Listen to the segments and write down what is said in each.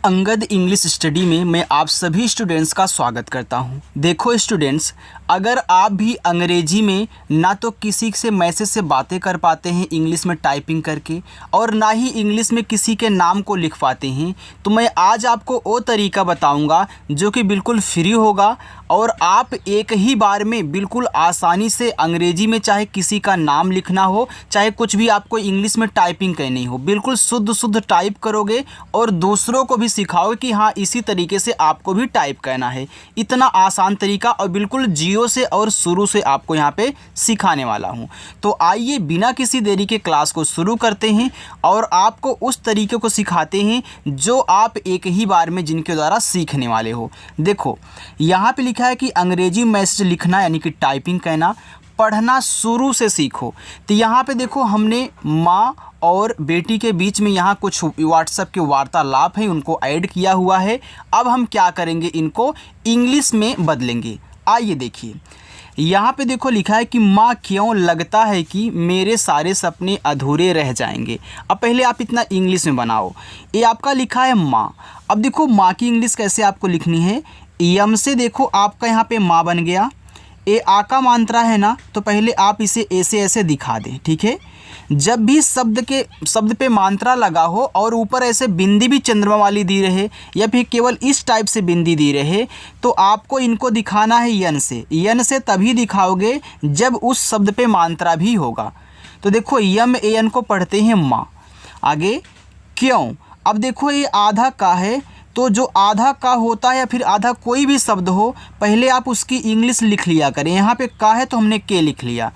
Angad English study में मैं आप सभी स्टूडेंट्स का स्वागत करता हूं। देखो स्टूडेंट्स, अगर आप भी अंग्रेजी में ना तो किसी से मैसेज से बातें कर पाते हैं इंग्लिश में टाइपिंग करके और ना ही इंग्लिश में किसी के नाम को लिख पाते हैं, तो मैं आज आपको वो तरीका बताऊंगा जो कि बिल्कुल फ्री होगा और आप एक ही बार में बिल्कुल आसानी से अंग्रेजी में चाहे किसी का नाम लिखना हो, चाहे कुछ भी आपको इंग्लिश में टाइपिंग करनी हो, बिल्कुल शुद्ध टाइप करोगे और दूसरों को भी सिखाओगे कि हाँ इसी तरीके से आपको भी टाइप करना है। इतना आसान तरीका और बिल्कुल जीरो से और शुरू से आपको यहाँ पे सिखाने वाला हूँ। तो आइए बिना किसी देरी के क्लास को शुरू करते हैं और आपको उस तरीके को सिखाते हैं जो आप एक ही बार में जिनके द्वारा सीखने वाले हो। देखो यहाँ पे लिखा है कि अंग्रेजी मैसेज लिखना यानी कि टाइपिंग करना, पढ़ना शुरू से सीखो। तो यहाँ पे देखो हमने माँ और बेटी के बीच में यहाँ कुछ व्हाट्सएप के वार्तालाप हैं उनको ऐड किया हुआ है। अब हम क्या करेंगे, इनको इंग्लिश में बदलेंगे। आइए देखिए यहाँ पे देखो लिखा है कि माँ क्यों लगता है कि मेरे सारे सपने अधूरे रह जाएंगे। अब पहले आप इतना इंग्लिश में बनाओ। ये आपका लिखा है माँ। अब देखो माँ की इंग्लिश कैसे आपको लिखनी है। यम से देखो आपका यहाँ पे माँ बन गया। ए आ का मात्रा है ना, तो पहले आप इसे ऐसे ऐसे दिखा दें, ठीक है। जब भी शब्द पे मात्रा लगा हो और ऊपर ऐसे बिंदी भी चंद्रमा वाली दी रहे या फिर केवल इस टाइप से बिंदी दी रहे, तो आपको इनको दिखाना है यन से। यन से तभी दिखाओगे जब उस शब्द पे मात्रा भी होगा। तो देखो यम ए एन को पढ़ते हैं माँ। आगे क्यों, अब देखो ये आधा का है, तो जो आधा का होता है या फिर आधा कोई भी शब्द हो, पहले आप उसकी इंग्लिश लिख लिया करें। यहाँ पे का है तो हमने के लिख लिया।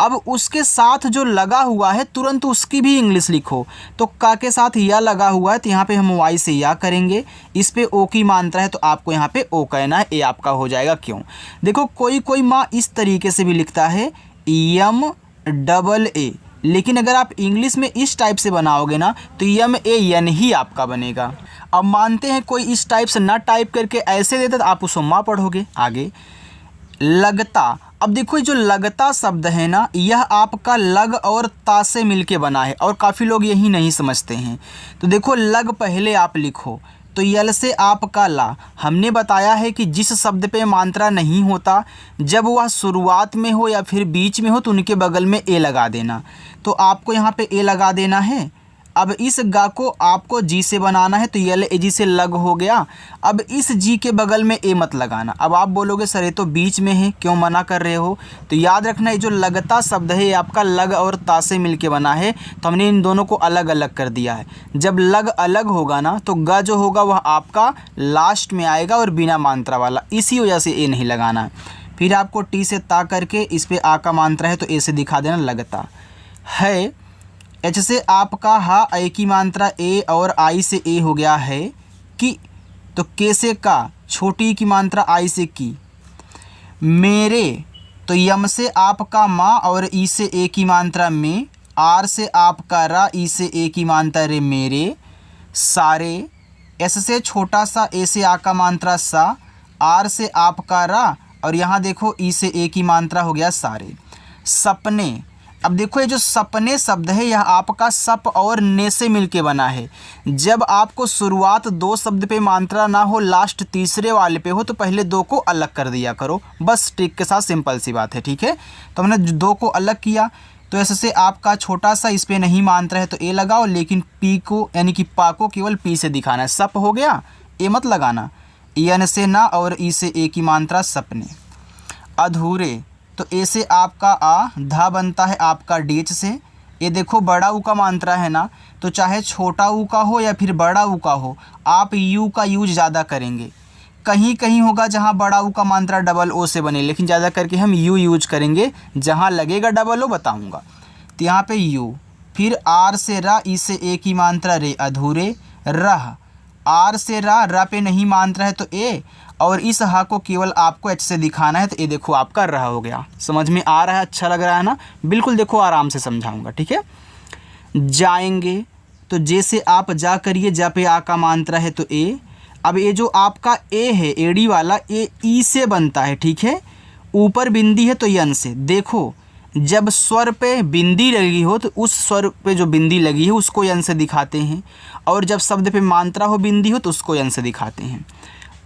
अब उसके साथ जो लगा हुआ है तुरंत उसकी भी इंग्लिश लिखो। तो का के साथ या लगा हुआ है तो यहाँ पे हम वाई से या करेंगे। इस पे ओ की मात्रा है तो आपको यहाँ पे ओ कहना है। ए आपका हो जाएगा क्यों। देखो कोई माँ इस तरीके से भी लिखता है यम डबल ए, लेकिन अगर आप इंग्लिश में इस टाइप से बनाओगे ना तो यम ए एन ही आपका बनेगा। अब मानते हैं कोई इस टाइप से ना टाइप करके ऐसे देता तो आप उसको माँ पढ़ोगे। आगे लगता, अब देखो जो लगता शब्द है ना, यह आपका लग और ता से मिलके बना है और काफ़ी लोग यही नहीं समझते हैं। तो देखो लग पहले आप लिखो, तो यल से आपका ला। हमने बताया है कि जिस शब्द पे मात्रा नहीं होता, जब वह शुरुआत में हो या फिर बीच में हो तो उनके बगल में ए लगा देना। तो आपको यहाँ पे ए लगा देना है। अब इस गा को आपको जी से बनाना है, तो यल ए जी से लग हो गया। अब इस जी के बगल में ए मत लगाना। अब आप बोलोगे सर ये तो बीच में है, क्यों मना कर रहे हो। तो याद रखना ये जो लगता शब्द है ये आपका लग और ता से मिलके बना है, तो हमने इन दोनों को अलग अलग कर दिया है। जब लग अलग होगा ना तो ग जो होगा वह आपका लास्ट में आएगा और बिना मात्रा वाला, इसी वजह से ए नहीं लगाना है। फिर आपको टी से ता करके इस पर आ का मात्रा है तो ए से दिखा देना लगता है। एच से आपका हा ए की मात्रा ए और आई से ए हो गया है कि, तो के से का छोटी की मात्रा आई से की। मेरे, तो यम से आपका माँ और ई से ए की मात्रा में। आर से आपका रा, ई से ए की मात्रा रे मेरे। सारे, एस से छोटा सा ए से आ का मात्रा सा। आर से आपका रा और यहाँ देखो ई से ए की मात्रा हो गया सारे। सपने, अब देखो ये जो सपने शब्द है यह आपका सप और ने से मिलके बना है। जब आपको शुरुआत दो शब्द पे मात्रा ना हो, लास्ट तीसरे वाले पे हो, तो पहले दो को अलग कर दिया करो, बस ट्रिक के साथ, सिंपल सी बात है, ठीक है। तो हमने दो को अलग किया, तो ऐसे से आपका छोटा सा इस पे नहीं मात्रा है तो ए लगाओ, लेकिन पी को यानी कि पा को केवल पी से दिखाना है। सप हो गया, ए मत लगाना। यन से ना और ई से ए की मात्रा सपने। अधूरे, तो ए से आपका आ, धा बनता है आपका डीच से। ये देखो बड़ा ऊ का मात्रा है ना, तो चाहे छोटा ऊ का हो या फिर बड़ा ऊ का हो, आप यू का यूज ज़्यादा करेंगे। कहीं कहीं होगा जहाँ बड़ा ऊ का मात्रा डबल ओ से बने, लेकिन ज़्यादा करके हम यू यूज करेंगे। जहाँ लगेगा डबल ओ बताऊँगा। तो यहाँ पे यू, फिर आर से रा, ई से ए की मात्रा रे, अधूरे। रह, आर से रा पे नहीं मात्रा है तो ए, और इस हा को केवल आपको एच से दिखाना है, तो ये देखो आपका रहा हो गया। समझ में आ रहा है, अच्छा लग रहा है ना। बिल्कुल देखो आराम से समझाऊंगा, ठीक है। जाएंगे, तो जैसे आप जा करिए, जा पे आ का मात्रा है तो ए। अब ये जो आपका ए है एडी वाला, ए ई से बनता है, ठीक है। ऊपर बिंदी है तो यन से। देखो जब स्वर पे बिंदी लगी हो तो उस स्वर पे जो बिंदी लगी है उसको यन से दिखाते हैं, और जब शब्द पे मात्रा हो बिंदी हो तो उसको यन से दिखाते हैं।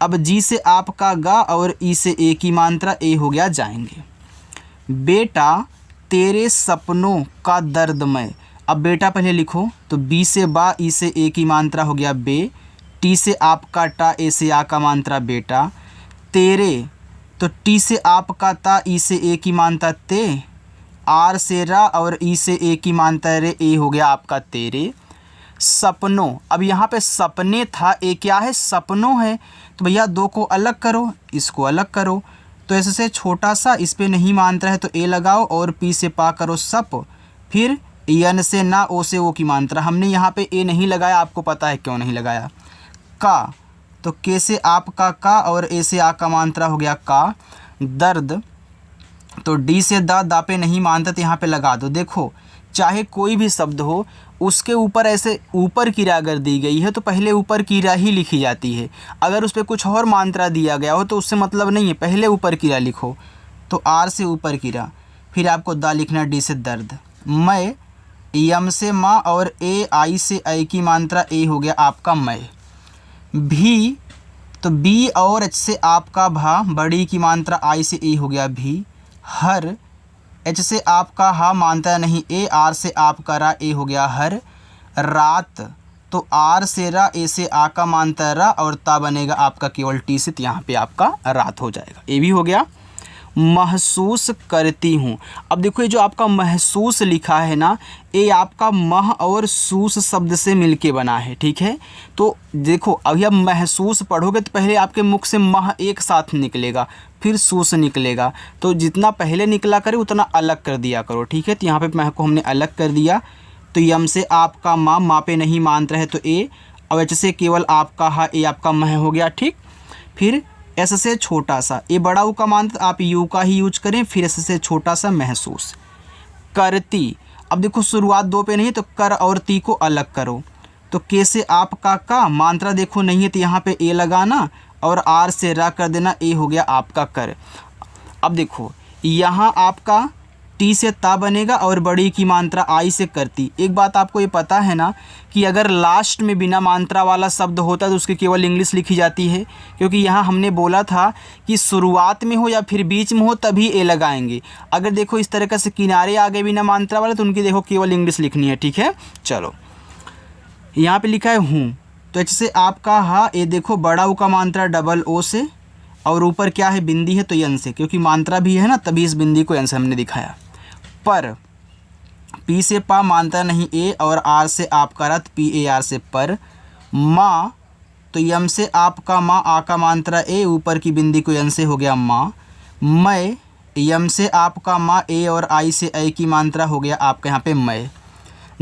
अब जी से आपका गा और ई से ए की मात्रा ए हो गया जाएंगे। बेटा तेरे सपनों का दर्दमय, अब बेटा पहले लिखो तो बी से बा, ई से ए की मात्रा हो गया बे, टी से आपका टा, ए से आ का मात्रा बेटा, तेरे तो टी से आपका ता, ई से ए की मात्रा ते, आर से रा और ई से ए की मात्रा रे, ए हो गया आपका तेरे। सपनों, अब यहाँ पे सपने था, ए क्या है सपनों है, तो भैया दो को अलग करो, इसको अलग करो, तो ऐसे से छोटा सा इस पे नहीं मात्रा है तो ए लगाओ, और पी से पा करो सप, फिर यन से ना, ओ से ओ की मात्रा। हमने यहाँ पे ए नहीं लगाया, आपको पता है क्यों नहीं लगाया। का तो के से आपका का और ए से आ का मात्रा हो गया का। दर्द तो डी से दा पे नहीं मानता तो यहाँ पे लगा दो। देखो चाहे कोई भी शब्द हो उसके ऊपर ऐसे ऊपर किरा अगर दी गई है तो पहले ऊपर किरा ही लिखी जाती है। अगर उस पर कुछ और मात्रा दिया गया हो तो उससे मतलब नहीं है, पहले ऊपर किरा लिखो। तो आर से ऊपर किरा, फिर आपको दा लिखना डी से दर्द। मैं यम से माँ और ए आई से आई की मात्रा ए हो गया आपका मैं। भी तो बी और एच से आपका भा, बड़ी की मात्रा आई से ए हो गया भी। हर एच से आपका हा मात्रा नहीं ए, आर से आपका रा, ए हो गया हर। रात तो आर से रा, ए से आ का मात्रा रा और ता बनेगा आपका केवल टी से, तो यहाँ पे आपका रात हो जाएगा, ए भी हो गया। महसूस करती हूँ, अब देखो ये जो आपका महसूस लिखा है ना, ये आपका मह और सूस शब्द से मिलके बना है, ठीक है। तो देखो अभी आप महसूस पढ़ोगे तो पहले आपके मुख से मह एक साथ निकलेगा, फिर सूस निकलेगा, तो जितना पहले निकला करे उतना अलग कर दिया करो, ठीक है। तो यहाँ पे मह को हमने अलग कर दिया। तो यम से आपका माँ पे नहीं मात्रा है तो ए, और एच से केवल आपका हा, ए आपका मह हो गया, ठीक। फिर एस से छोटा सा, ए बड़ा ऊ का मात्रा आप यू का ही यूज करें, फिर एस से छोटा सा महसूस। करती, अब देखो शुरुआत दो पे नहीं है तो कर और ती को अलग करो। तो के से आपका का मात्रा देखो नहीं है तो यहाँ पे ए लगाना और आर से रा कर देना, ए हो गया आपका कर। अब देखो यहाँ आपका टी से ता बनेगा और बड़ी की मात्रा आई से करती। एक बात आपको ये पता है ना कि अगर लास्ट में बिना मात्रा वाला शब्द होता है तो उसकी केवल इंग्लिश लिखी जाती है, क्योंकि यहाँ हमने बोला था कि शुरुआत में हो या फिर बीच में हो तभी ए लगाएंगे। अगर देखो इस तरीके से किनारे आ गए बिना मात्रा वाले तो उनकी देखो केवल इंग्लिश लिखनी है, ठीक है। चलो यहाँ पे लिखा है हूँ, तो एच से आपका हा, ए देखो बड़ा ऊ का मात्रा डबल ओ से और ऊपर क्या है बिंदी है तो यन से, क्योंकि मात्रा भी है ना तभी इस बिंदी को यन से हमने दिखाया। पर पी से पा मात्रा नहीं ए और आर से आपका रथ, पी ए आर से पर। माँ तो यम से आपका माँ, आ का मात्रा ए, ऊपर की बिंदी को यन से हो गया माँ। मैं यम से आपका माँ, ए और आई से आई की मात्रा हो गया आपके यहाँ पे मैं।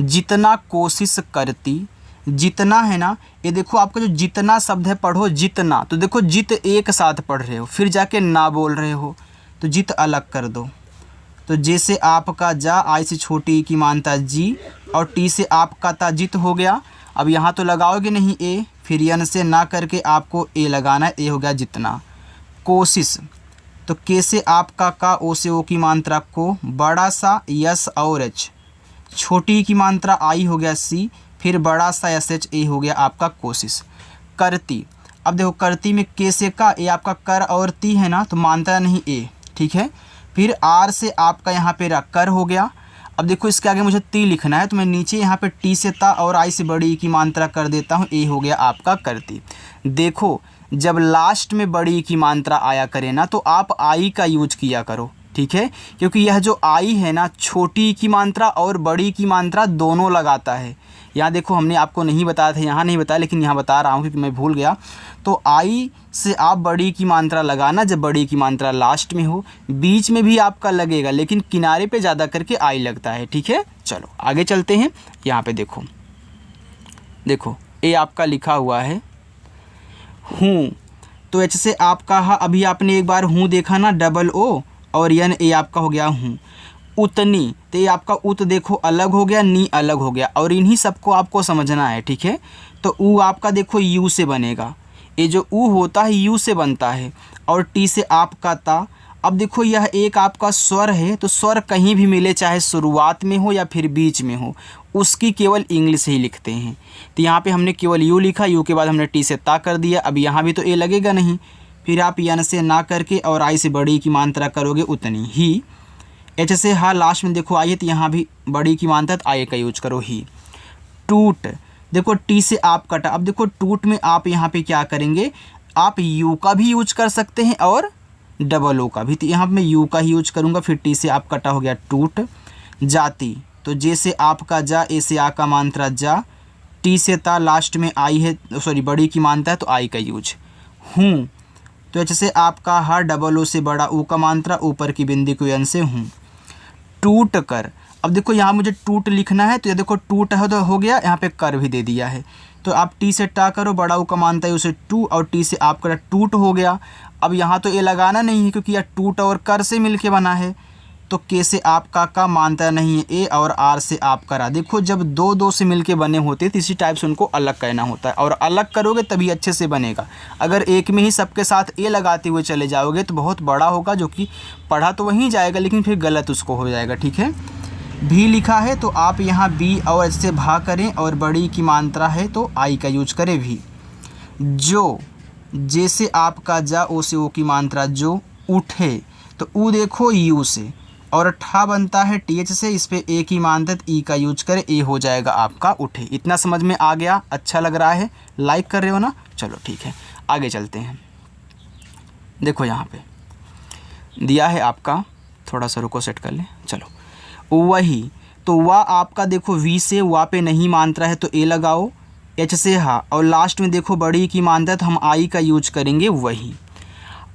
जितना कोशिश करती, जितना है ना, ये देखो आपका जो जितना शब्द है पढ़ो जितना, तो देखो जित एक साथ पढ़ रहे हो फिर जाके ना बोल रहे हो तो जित अलग कर दो। तो जैसे आपका जा, आई से छोटी की मात्रा जी और टी से आपका ता, जित हो गया। अब यहाँ तो लगाओगे नहीं ए, फिर यन से ना करके आपको ए लगाना है, ए हो गया जितना। कोशिश तो के से आपका का, ओ से ओ की मात्रा को, बड़ा सा यस और एच, छोटी की मात्रा आई हो गया सी, फिर बड़ा सा एस एच, ए हो गया आपका कोशिश। करती, अब देखो करती में के से का, ए आपका कर और ती है ना तो मात्रा नहीं ए, ठीक है। फिर आर से आपका यहाँ पे कर हो गया। अब देखो इसके आगे मुझे ती लिखना है तो मैं नीचे यहाँ पे टी से ता और आई से बड़ी की मात्रा कर देता हूँ, ए हो गया आपका करती। देखो जब लास्ट में बड़ी की मात्रा आया करे ना तो आप आई का यूज किया करो, ठीक है, क्योंकि यह जो आई है ना छोटी की मात्रा और बड़ी की मात्रा दोनों लगाता है। यहाँ देखो हमने आपको नहीं बताया था, यहाँ नहीं बताया लेकिन यहाँ बता रहा हूँ क्योंकि मैं भूल गया। तो आई से आप बड़ी की मात्रा लगाना जब बड़ी की मात्रा लास्ट में हो, बीच में भी आपका लगेगा लेकिन किनारे पे ज़्यादा करके आई लगता है, ठीक है। चलो आगे चलते हैं। यहाँ पे देखो, देखो ए आपका लिखा हुआ है हूँ, तो एच से आपका हा, अभी आपने एक बार हूँ देखा ना डबल ओ और यन, ए आपका हो गया हूँ। उतनी, तो ये आपका उत देखो अलग हो गया, नी अलग हो गया, और इन्हीं सबको आपको समझना है, ठीक है। तो ऊ आपका देखो यू से बनेगा, ये जो ऊ होता है यू से बनता है, और टी से आपका ता अब देखो यह एक आपका स्वर है, तो स्वर कहीं भी मिले, चाहे शुरुआत में हो या फिर बीच में हो, उसकी केवल इंग्लिश ही लिखते हैं। तो यहाँ पे हमने केवल यू लिखा, यू के बाद हमने टी से ता कर दिया। अब यहाँ भी तो ए लगेगा नहीं, फिर आप यन से ना करके और आई से बड़ी की मात्रा करोगे उतनी ही। एच से हा लास्ट में देखो आई है, तो यहाँ भी बड़ी की मात्रा तो आई का यूज करो ही। टूट, देखो टी से आप कटा। अब देखो टूट में आप यहाँ पे क्या करेंगे, आप यू का भी यूज कर सकते हैं और डबल ओ का भी। तो यहाँ पे मैं यू का ही यूज करूँगा, फिर टी से आप कटा हो गया टूट। जाति, तो जे से आपका जा, ए से आ का मात्रा जा, टी से ता लास्ट में आई है, सॉरी बड़ी की मात्रा है तो आई का यूज। हूँ, तो एच से आपका हा, डबल ओ से बड़ा ऊ का मात्रा, ऊपर की बिंदी को यन से हूँ। टूट कर, अब देखो यहाँ मुझे टूट लिखना है, तो ये देखो टूट है तो हो गया, यहाँ पे कर भी दे दिया है, तो आप टी से टा करो, बड़ा ऊ का मानता है उसे टू, और टी से आप करा टूट हो गया। अब यहाँ तो ये लगाना नहीं है क्योंकि यह टूट और कर से मिलके बना है, तो के से आपका का मानता नहीं है ए, और आर से आप करा। देखो जब दो दो से मिलके बने होते हैं तो इसी टाइप से उनको अलग कहना होता है, और अलग करोगे तभी अच्छे से बनेगा। अगर एक में ही सबके साथ ए लगाते हुए चले जाओगे तो बहुत बड़ा होगा, जो कि पढ़ा तो वहीं जाएगा लेकिन फिर गलत उसको हो जाएगा, ठीक है। भी लिखा है तो आप यहाँ बी और एच से भा करें, और बड़ी की मात्रा है तो आई का यूज करें भी। जो, जैसे आपका जा, ओ से ओ की मात्रा जो। उठे, तो ऊ देखो यू से, और ठा बनता है टी एच से, इस पे ए की मात्रा ई का यूज करें, ए हो जाएगा आपका उठे। इतना समझ में आ गया? अच्छा लग रहा है? लाइक कर रहे हो ना? चलो ठीक है, आगे चलते हैं। देखो यहाँ पे दिया है आपका, थोड़ा सा रुको सेट कर ले, चलो। वही, तो वह आपका देखो वी से वा पे नहीं मात्रा है तो ए लगाओ, एच से हा, और लास्ट में देखो बड़ी की मात्रा तो हम आई का यूज करेंगे वही।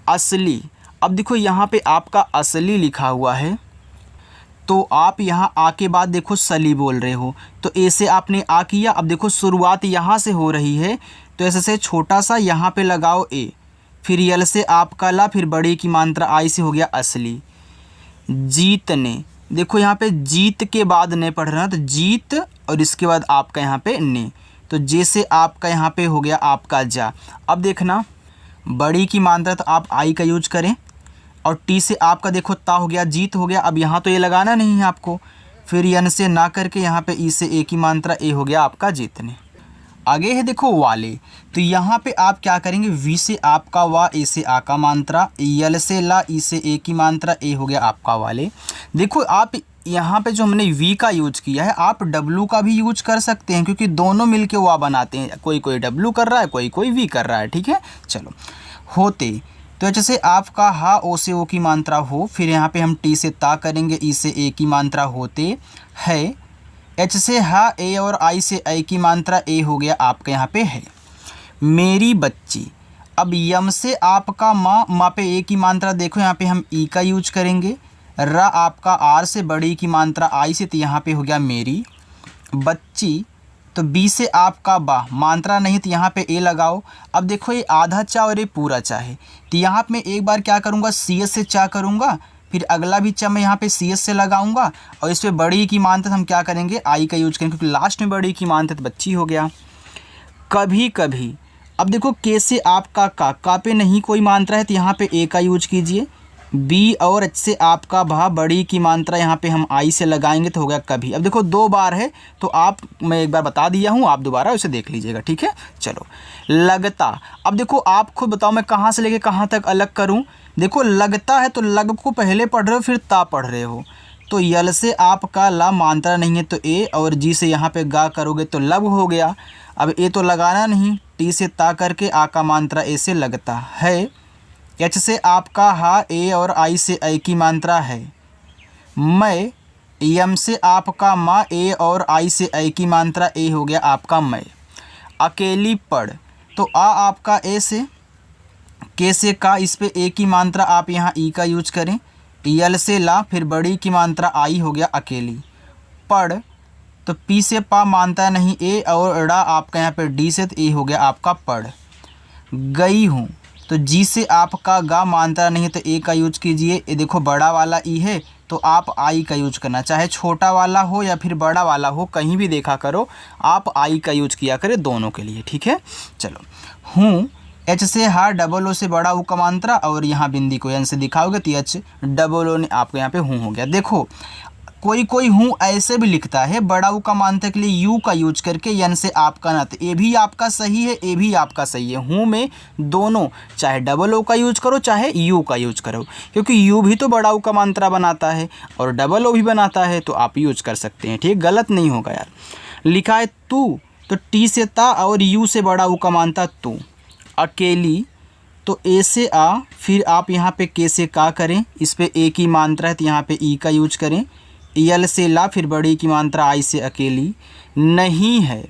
असली, अब देखो यहाँ पे आपका असली लिखा हुआ है, तो आप यहाँ आ के बाद देखो सली बोल रहे हो, तो ए से आपने आ किया। अब देखो शुरुआत यहाँ से हो रही है, तो ऐसे से छोटा सा यहाँ पे लगाओ ए, फिर यल से आपका ला, फिर बड़ी की मात्रा आई से हो गया असली। जीतने, देखो यहाँ पे जीत के बाद ने पढ़ रहा, तो जीत और इसके बाद आपका यहाँ पे ने, तो जैसे आपका यहाँ पे हो गया आपका जा। अब देखना बड़ी की मात्रा तो आप आई का यूज करें, और टी से आपका देखो ता हो गया, जीत हो गया। अब यहाँ तो ये लगाना नहीं है आपको, फिर यन से ना करके यहाँ पे ई से ए की मात्रा, ए हो गया आपका जीतने। आगे है देखो वाले, तो यहाँ पे आप क्या करेंगे, वी से आपका वा, ए से आ का मात्रा, यल से ला, ई से ए की मात्रा, ए हो गया आपका वाले। देखो आप यहाँ पे जो हमने वी का यूज किया है, आप डब्लू का भी यूज कर सकते हैं, क्योंकि दोनों मिलके वा बनाते हैं, कोई कोई डब्लू कर रहा है, कोई कोई वी कर रहा है, ठीक है। चलो, होते, तो जैसे आपका हा, ओ से ओ की मात्रा हो, फिर यहाँ पे हम टी से ता करेंगे, ई से ए की मात्रा होते है, एच से हा, ए और आई से आई की मात्रा, ए हो गया आपका यहाँ पे है। मेरी बच्ची, अब यम से आपका माँ, माँ पे ए की मात्रा देखो यहाँ पे हम ई का यूज करेंगे, रा आपका आर से बड़ी की मात्रा आई से, तो यहाँ पे हो गया मेरी बच्ची। तो बी से आपका बा, मात्रा नहीं तो यहाँ पे ए लगाओ। अब देखो ये आधा चा और ये पूरा चा है, तो यहाँ पे मैं एक बार क्या करूँगा, सी एस से चा करूँगा, फिर अगला भी चा मैं यहाँ पे सी एस से लगाऊंगा, और इस पर बड़ी की मात्रा हम क्या करेंगे, आई का यूज करेंगे, क्योंकि लास्ट में बड़ी की मात्रा बच्ची हो गया। कभी कभी, अब देखो के से आपका का पे नहीं कोई मात्रा है तो यहाँ पे ए का यूज कीजिए। बी और एच से आपका भा, बड़ी की मात्रा यहाँ पे हम आई से लगाएंगे तो हो गया कभी। अब देखो दो बार है तो आप, मैं एक बार बता दिया हूँ, आप दोबारा उसे देख लीजिएगा, ठीक है। चलो, लगता, अब देखो आप खुद बताओ मैं कहाँ से लेके कहाँ तक अलग करूँ। देखो लगता है तो लग को पहले पढ़ रहे हो, फिर ता पढ़ रहे हो, तो यल से आपका ला मात्रा नहीं है तो ए, और जी से यहाँ पे गा करोगे तो लब हो गया। अब ए तो लगाना नहीं, टी से ता करके आ का मात्रा ए से लगता है। एच से आपका हा, ए और आई से आई की मात्रा है। मैं, यम से आपका माँ, ए और आई से आई की मात्रा, ए हो गया आपका मैं। अकेली पढ़, तो आ आपका ए से, के से का, इस पे ए की मात्रा आप यहाँ ई का यूज करें, यल से ला, फिर बड़ी की मात्रा आई हो गया अकेली। पढ़, तो पी से पा मानता नहीं, ए और डा आपका यहाँ पे डी से, तो ए हो गया आपका पढ़। गई हूँ, तो जी से आपका गा मानता नहीं तो ए का यूज कीजिए। ये देखो बड़ा वाला ई है तो आप आई का यूज करना, चाहे छोटा वाला हो या फिर बड़ा वाला हो, कहीं भी देखा करो, आप आई का यूज किया करें दोनों के लिए, ठीक है। चलो, हूँ, एच से हा, डबल ओ से बड़ा ऊ का मात्रा, और यहाँ बिंदी को एन से दिखाओगे तो एच डबल ओ ने आपको यहाँ पे हूँ हो गया। देखो कोई कोई हूँ ऐसे भी लिखता है बड़ा ऊ का मात्रा के लिए यू का यूज करके एन से आपका ना, तो ये भी आपका सही है, ये भी आपका सही है। हूँ में दोनों, चाहे डबल ओ का यूज करो चाहे यू का यूज करो, क्योंकि यू भी तो बड़ा ऊ का मात्रा बनाता है और डबल ओ भी बनाता है, तो आप यूज कर सकते हैं। ठीक, गलत नहीं होगा यार। लिखा है तू, तो टी से ता और यू से बड़ा ऊ का मात्रा तू। अकेली, तो ए से आ, फिर आप यहाँ पे के से का करें, इस पे ए की मात्रा है तो यहाँ पे ई का यूज करें। यल से ला, फिर बड़ी की मात्रा आई से अकेली। नहीं है,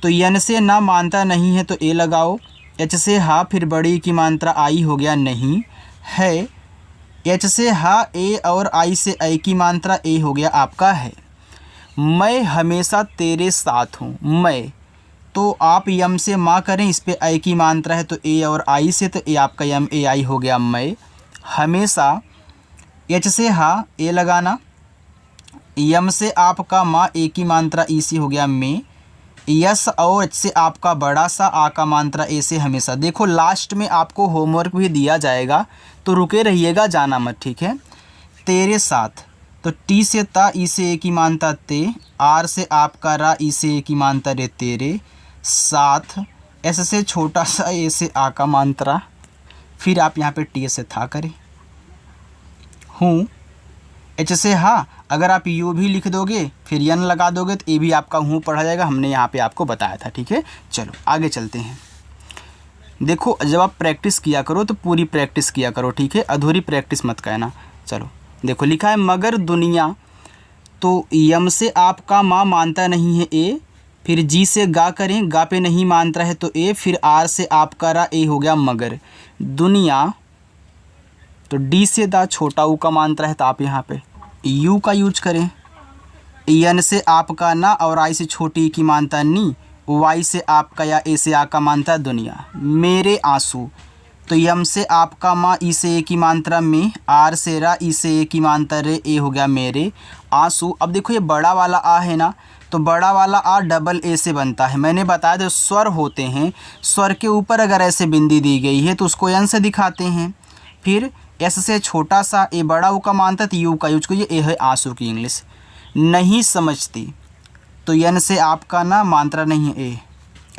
तो यन से ना मात्रा नहीं है तो ए लगाओ। एच से हा, फिर बड़ी की मात्रा आई हो गया नहीं है। एच से हा, ए और आई से आई की मात्रा ए हो गया आपका है। मैं हमेशा तेरे साथ हूँ, मैं, तो आप यम से माँ करें, इस पे आई की मात्रा है तो ए और आई से, तो ए आपका यम ए आई हो गया मैं हमेशा। एच से हा, ए लगाना। यम से आपका माँ, ए की मात्रा ई से हो गया मैं। यस और एच से आपका बड़ा सा, आ का मात्रा ए से हमेशा। देखो लास्ट में आपको होमवर्क भी दिया जाएगा तो रुके रहिएगा, जाना मत, ठीक है। तेरे साथ, तो टी से ता, ई से ए की मात्रा ते। आर से आपका रा, ई से ए की मात्रा रे तेरे साथ। एस से छोटा सा, ए से आ का मात्रा, फिर आप यहाँ पे टी से था करें। हूँ, एच से हा, अगर आप यू भी लिख दोगे फिर यन लगा दोगे तो ये भी आपका हूँ पढ़ा जाएगा, हमने यहाँ पे आपको बताया था, ठीक है। चलो आगे चलते हैं। देखो जब आप प्रैक्टिस किया करो तो पूरी प्रैक्टिस किया करो, ठीक है, अधूरी प्रैक्टिस मत कहना। चलो देखो लिखा है मगर दुनिया, तो यम से आपका माँ मानता नहीं है ए, फिर जी से गा करें, गा पे नहीं मानता है तो ए, फिर आर से आपका रा, ए हो गया मगर। दुनिया, तो डी से दा, छोटा ऊ का मात्रा है तो आप यहाँ पे यू का यूज करें। यन से आपका ना और आई से छोटी ई की मात्रा नी। वाई से आपका या ए से आ का मात्रा दुनिया। मेरे आंसू, तो यम से आपका माँ, ई से ए की मात्रा में। आर से रा, ई से ए की मात्रा रे, ए हो गया मेरे आंसू। अब देखो ये बड़ा वाला आ है ना, तो बड़ा वाला आ डबल ए से बनता है। मैंने बताया जो स्वर होते हैं, स्वर के ऊपर अगर ऐसे बिंदी दी गई है तो उसको यन से दिखाते हैं। फिर एस से छोटा सा, ए बड़ा ऊ का मात्रा तो यू का यूज करिए, ए है आंसू की इंग्लिश। नहीं समझती, तो यन से आपका ना मात्रा नहीं है ए।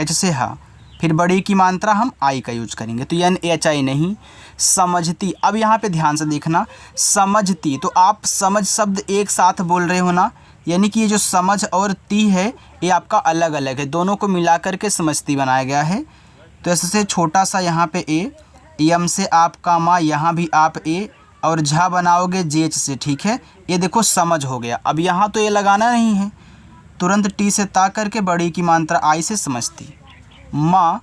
एच से हा, फिर बड़ी की मात्रा हम आई का यूज करेंगे तो यन एच आई नहीं। समझती, अब यहाँ पे ध्यान से देखना, समझती, तो आप समझ शब्द एक साथ बोल रहे हो ना, यानी कि ये जो समझ और ती है ये आपका अलग अलग है, दोनों को मिला करके समझती बनाया गया है। तो ऐसे छोटा सा यहाँ पे ए, यम से आपका माँ, यहाँ भी आप ए, और झा बनाओगे जेच से, ठीक है। ये देखो समझ हो गया। अब यहाँ तो ये लगाना नहीं है, तुरंत टी से ता करके बड़ी की मात्रा आई से समझती। माँ,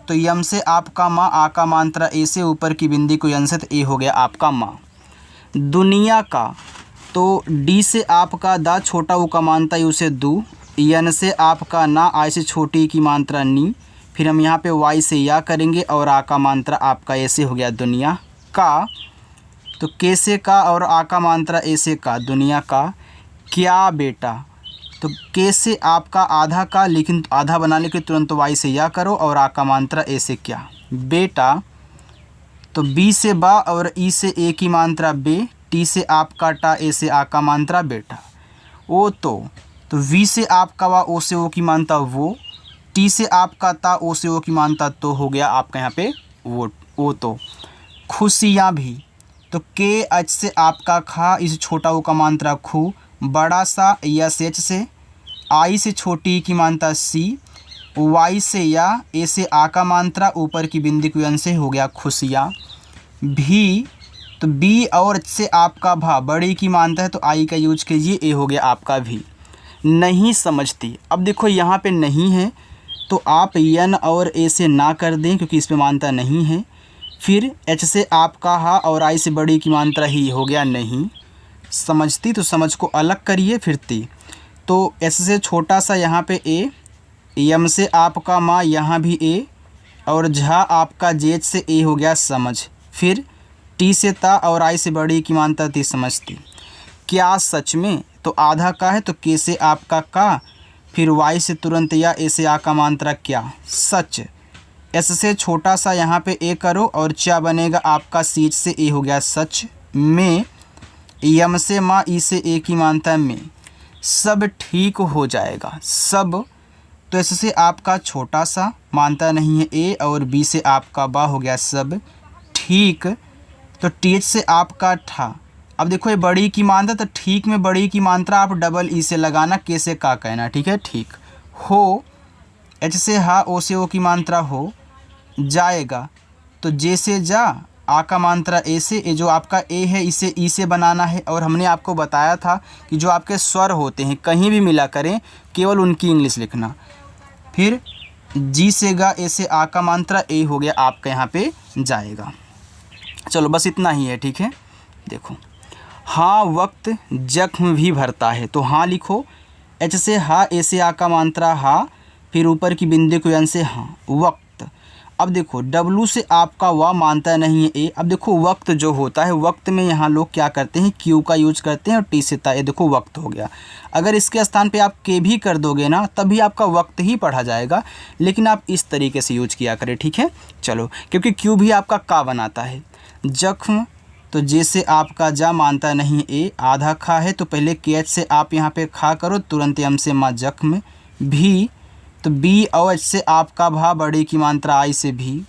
तो यम से आपका माँ, आ का मात्रा ए से, ऊपर की बिंदी को यन से, तो ए हो गया आपका माँ। दुनिया का, तो डी से आपका दा, छोटा ऊ का मात्रा यू से दू। यन से आपका ना, आई से छोटी की मात्रा नी। फिर हम यहाँ पे वाई से या करेंगे और आ का मात्रा आपका ऐसे हो गया दुनिया का। तो के से का और आ का मात्रा ऐसे का, दुनिया का। क्या बेटा, तो के से आपका आधा का, लेकिन आधा बनाने के तुरंत वाई से या करो और आ का मात्रा ऐसे क्या, बेटा। तो बी से बा और ई से ए की मात्रा बे। टी से आपका टा, ए से आ का मात्रा बेटा। ओ तो वी से आपका वा, ओ से ओ की मात्रा वो। टी से आपका ता, ओ से ओ की मात्रा तो हो गया आपका यहाँ पे वो, ओ तो। खुशियाँ भी, तो के एच से आपका खा, इस छोटा ओ का मात्रा खू। बड़ा सा यस एच से, आई से छोटी की मात्रा सी। वाई से या, ए से आ का मात्रा, ऊपर की बिंदी को यन से हो गया खुशियाँ। भी, तो बी और एच से आपका भा, बड़ी की मात्रा है तो आई का यूज कीजिए, ए हो गया आपका भी। नहीं समझती, अब देखो यहाँ पे नहीं है तो आप यन और ए से ना कर दें क्योंकि इस पे मात्रा नहीं है। फिर एच से आपका हा और आई से बड़ी की मात्रा ही हो गया नहीं। समझती, तो समझ को अलग करिए फिर ती। तो एस से छोटा सा यहाँ पे ए, यम से आपका माँ, यहाँ भी ए, और झा आपका जेच से ए हो गया समझ। फिर टी से ता और आई से बड़ी की मात्रा ती समझती। क्या सच में, तो आधा का है तो के से आपका का, फिर वाई से तुरंत या, ए से आ का मात्रा क्या, सच। एस से छोटा सा यहाँ पे ए करो और चा बनेगा आपका सी से ए हो गया सच में, यम से माँ ई से ए की मानता है में, सब ठीक हो जाएगा सब। तो एस से आपका छोटा सा मानता नहीं है ए और बी से आपका बा हो गया सब ठीक। तो टी एच से आपका ठा, अब देखो ये बड़ी की मात्रा, तो ठीक में बड़ी की मात्रा आप डबल ई से लगाना, के से का कहना, ठीक है ठीक। हो एच से हा, ओ से ओ की मात्रा हो जाएगा, तो जे से जा, आ का मात्रा ए से, ए जो आपका ए है इसे ई से बनाना है। और हमने आपको बताया था कि जो आपके स्वर होते हैं कहीं भी मिला करें, केवल उनकी इंग्लिश लिखना। फिर जी से गा, ए से आ का मात्रा ए हो गया आपका यहाँ पे जाएगा। चलो बस इतना ही है, ठीक है। देखो हाँ वक्त जख्म भी भरता है, तो हाँ लिखो, एच से हा, ए से आ का मात्रा हा, फिर ऊपर की बिंदु को एन से हाँ वक्त। अब देखो डब्लू से आपका वा मानता नहीं है ए। अब देखो वक्त जो होता है, वक्त में यहाँ लोग क्या करते हैं, क्यू का यूज करते हैं और टी से ता, ये देखो वक्त हो गया। अगर इसके स्थान पे आप के भी कर दोगे ना, तभी आपका वक्त ही पढ़ा जाएगा, लेकिन आप इस तरीके से यूज किया करें, ठीक है। चलो क्योंकि क्यू भी आपका का बनाता है। जख्म, तो जैसे आपका जा मानता नहीं ए, आधा खा है, तो पहले के एच से आप यहाँ पे खा करो, तुरंत एम से माँ जख्म भी, तो बी और एच से आपका भा, बड़े की मात्रा आई से भी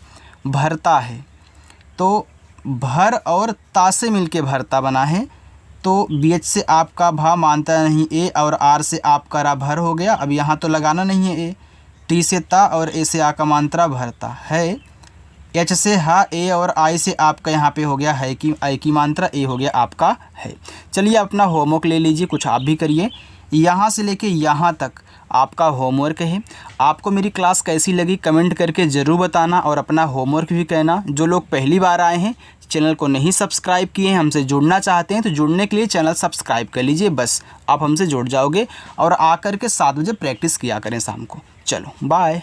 भरता है, तो भर और ता से मिलके भरता बना है। तो बी एच से आपका भा मानता नहीं ए और आर से आपका रा भर हो गया। अब यहाँ तो लगाना नहीं है ए, टी से ता और ए से आ का मात्रा भरता है। एच से हा, ए और आई से आपका यहाँ पे हो गया है कि आई की मात्रा ए हो गया आपका है। चलिए अपना होमवर्क ले लीजिए, कुछ आप भी करिए। यहाँ से लेके यहाँ तक आपका होमवर्क है। आपको मेरी क्लास कैसी लगी कमेंट करके ज़रूर बताना और अपना होमवर्क भी कहना। जो लोग पहली बार आए हैं, चैनल को नहीं सब्सक्राइब किए हैं, हमसे जुड़ना चाहते हैं, तो जुड़ने के लिए चैनल सब्सक्राइब कर लीजिए, बस आप हमसे जुड़ जाओगे। और आकर के 7 बजे प्रैक्टिस किया करें शाम को। चलो बाय।